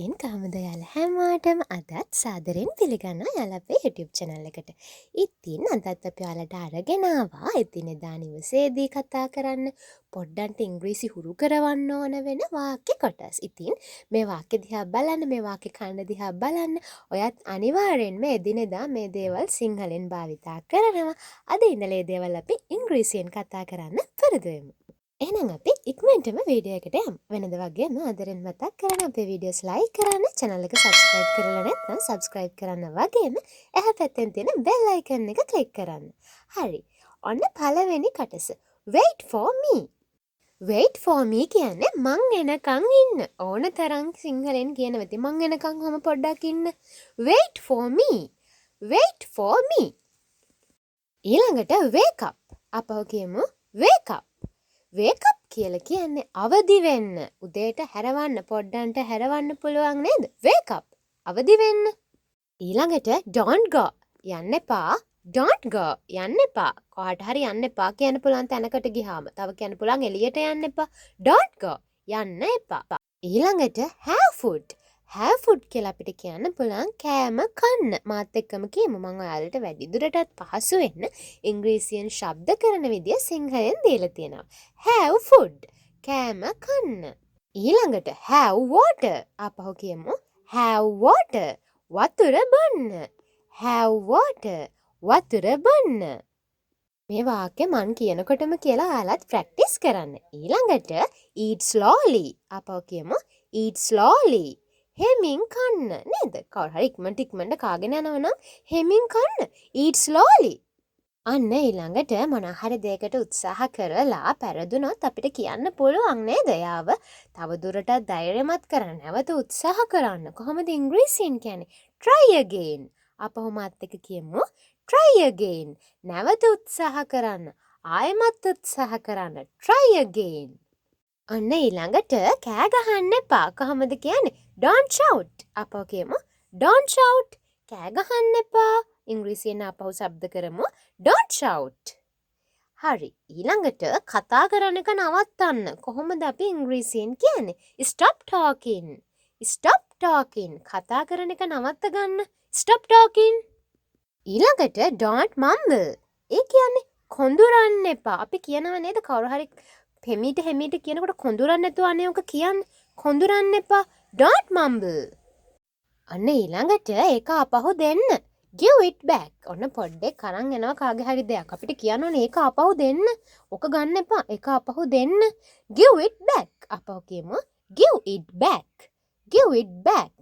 ඉතින් කහමද යාල හැමෝටම අදත් සාදරෙන් පිළිගන්නවා යාලා අපේ YouTube channel එකට. ඉතින් අදත් අපි ඔයාලට අරගෙන ආවා එදිනෙදා නිවසේදී කතා කරන්න පොඩ්ඩන්ට ඉංග්‍රීසි හුරු කරවන්න ඕන වෙන වාක්‍ය කොටස්. ඉතින් මේ වාක්‍ය දිහා බලන්න, මේ වාක්‍ය ඛණ්ඩ දිහා බලන්න. ඔයත් අනිවාර්යෙන්ම එදිනෙදා මේ දේවල් සිංහලෙන් භාවිතා කරනවා. අද ඉඳලා මේ දේවල් අපි ඉංග්‍රීසියෙන් කතා කරන්න පුරුදු වෙමු. එහෙනම් අපි ඉක්මනටම වීඩියෝ එකට යමු. වෙනද වගේම ආදරෙන් මතක් කරන්න අපේ වීඩියෝස් ලයික් කරන්න, channel එක subscribe කරලා නැත්නම් subscribe කරන්න වගේම එහා පැත්තෙන් තියෙන bell icon එක click කරන්න. හරි. ඔන්න පළවෙනි කොටස. Wait for me. Wait for me කියන්නේ මං එනකන් ඉන්න. ඕන තරම් සිංහලෙන් කියනවා. ඉතින් මං එනකන් ඔහම පොඩ්ඩක් ඉන්න. Wait for me. Wait for me. ඊළඟට wake up. අපව කියමු wake up. wake up කියලා කියන්නේ අවදි වෙන්න. උදේට හැරවන්න, පොඩ්ඩන්ට හැරවන්න පුළුවන් නේද? wake up. අවදි වෙන්න. ඊළඟට don't go. යන්න එපා. don't go. යන්න එපා. කොහාට හරි යන්න එපා කියන්න පුළුවන් තැනකට ගියාම. තව කියන්න පුළුවන් එළියට යන්න එපා. don't go. යන්න එපා. ඊළඟට have food. have food කියලා අපිට කියන්න පුළුවන් කෑම කන්න. මාත් එක්කම කියමු. මම ඔයාලට වැඩිදුරටත් පහසු වෙන්න ඉංග්‍රීසියෙන් ශබ්ද කරන විදිය සිංහලෙන් දීලා තියෙනවා. have food. කෑම කන්න. ඊළඟට have water. අපහු කියමු have water. වතුර බොන්න. have water. වතුර බොන්න. මේ වාක්‍ය මං කියනකොටම කියලා ඔයාලත් ප්‍රැක්ටිස් කරන්න. ඊළඟට eat slowly. අපහු කියමු eat slowly. හෙමින් කන්න නේද? කවුරු හරි ඉක්මනට කාගෙන යනවා නම් හෙමින් කන්න. eat slowly. අන්න ඊළඟට මොන හරි දෙයකට උත්සාහ කරලා පෙරදුනොත් අපිට කියන්න පුළුවන් නේද? යාව තව දුරටත් ධෛර්යමත් කරන්න. නැවත උත්සාහ කරන්න. කොහොමද ඉංග්‍රීසියෙන් කියන්නේ? try again. අපහු මාත් එක්ක කියමු try again. නැවත උත්සාහ කරන්න. ආයෙමත් උත්සාහ කරන්න. try again. අන්න ඊළඟට කෑ ගහන්න එපා. කොහොමද කියන්නේ? don't shout. අපෝ කියමු don't shout. කෑ ගහන්න එපා. ඉංග්‍රීසියෙන් අපහු શબ્ද කරමු don't shout. හරි. ඊළඟට කතා කරන එක නවත්තන්න. කොහොමද අපි ඉංග්‍රීසියෙන් කියන්නේ? stop talking. stop talking. කතා කරන එක නවත්ත ගන්න. stop talking. ඊළඟට don't mumble. ඒ කියන්නේ කොඳුරන්න එපා. අපි කියනව නේද කවුරු හරි හෙමිට කියනකොට කොඳුරන්න නැතුව අනේ ඔක කියන්නේ. කොඳුරන්න එපා. don't mumble. අන්න ඊළඟට ඒක අපහු දෙන්න. give it back. ඔන්න පොඩ්ඩක් අරන් යනවා කාගේ හරි දෙයක්. අපිට කියන්න ඕනේ ඒක අපහු දෙන්න. ඔක ගන්න එපා. ඒක අපහු දෙන්න. give it back. අපහු කියමු give it back. give it back.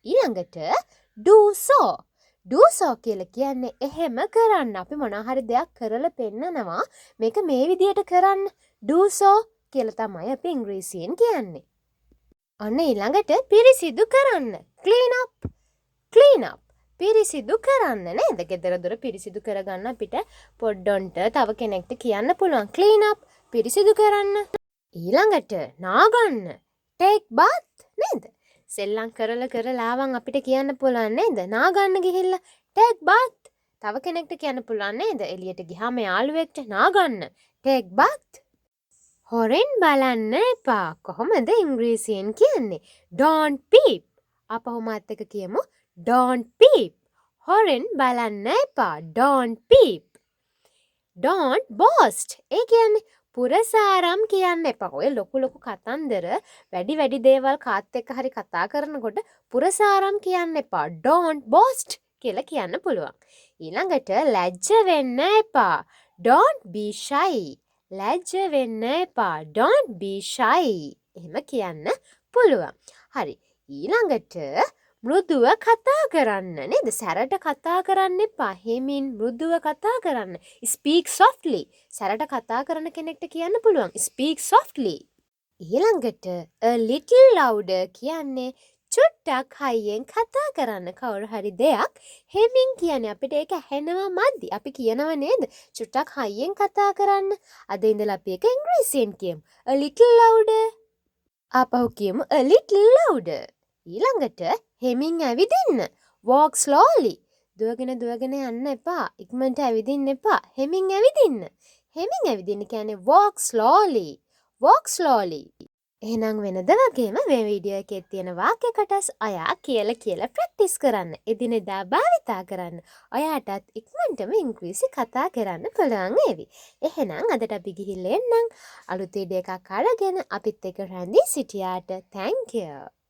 ඊළඟට do so. do so කියලා කියන්නේ එහෙම කරන්න. අපි මොන හරි දෙයක් කරලා පෙන්නනවා. මේක මේ විදියට කරන්න. do so කියලා තමයි අපි ඉංග්‍රීසියෙන් කියන්නේ. අන්න ඊළඟට පිරිසිදු කරන්න. clean up. clean up. පිරිසිදු කරන්න නේද? ගෙදර දොර පිරිසිදු කරගන්න අපිට පොඩ්ඩොන්ට තව කෙනෙක්ට කියන්න පුළුවන් clean up. පිරිසිදු කරන්න. ඊළඟට නාගන්න. take bath නේද? සෙල්ලම් කරලා ආවන් අපිට කියන්න පුළුවන් නේද? නාගන්න ගිහිල්ලා take bath. තව කෙනෙක්ට කියන්න පුළුවන් නේද? එළියට ගියාම යාළුවෙක්ට නාගන්න take bath. හොරෙන් බලන්න එපා. කොහොමද ඉංග්‍රීසියෙන් කියන්නේ? don't peep. අපහු මාත් එක්ක කියමු don't peep. හොරෙන් බලන්න එපා. don't peep. don't boast. ඒ කියන්නේ පුරසාරම් කියන්න එපා. ඔය ලොකු කතන්දර වැඩි දේවල් කාත් එක්ක හරි කතා කරනකොට පුරසාරම් කියන්න එපා. don't boast කියලා කියන්න පුළුවන්. ඊළඟට ලැජ්ජ වෙන්න එපා. don't be shy. ලැජ්ජ වෙන්න එපා. don't be shy. එහෙම කියන්න පුළුවන්. හරි. ඊළඟට මෘදුව කතා කරන්න නේද? සැරට කතා කරන්න එපා. හිමින් මෘදුව කතා කරන්න. speak softly. සැරට කතා කරන කෙනෙක්ට කියන්න පුළුවන් speak softly. ඊළඟට a little louder කියන්නේ චුට්ටක් හයියෙන් කතා කරන්න. කවුරු හරි දෙයක් හිමින් කියන්නේ අපිට ඒක ඇහෙනවා මදි. අපි කියනව නේද? චුට්ටක් හයියෙන් කතා කරන්න. අද ඉඳලා අපි ඒක ඉංග්‍රීසියෙන් කියමු. a little louder. අපහු කියමු a little louder. ඊළඟට හෙමින් ඇවිදින්න. walk slowly. දුවගෙන යන්න එපා. ඉක්මනට ඇවිදින්න එපා. හෙමින් ඇවිදින්න. හෙමින් ඇවිදින්න කියන්නේ walk slowly. walk slowly. එහෙනම් වෙනද වගේම මේ වීඩියෝ එකේ තියෙන වාක්‍ය කොටස් ඔයා කියලා ප්‍රැක්ටිස් කරන්න. එදිනෙදා භාවිතා කරන්න. ඔයාටත් ඉක්මනටම ඉංග්‍රීසි කතා කරන්න පුළුවන් වේවි. එහෙනම් අදට අපි ගිහිල්ලා එන්නම්. අලුත් වීඩියෝ එකක් අරගෙන අපිත් එක්ක රැඳී සිටියාට thank you.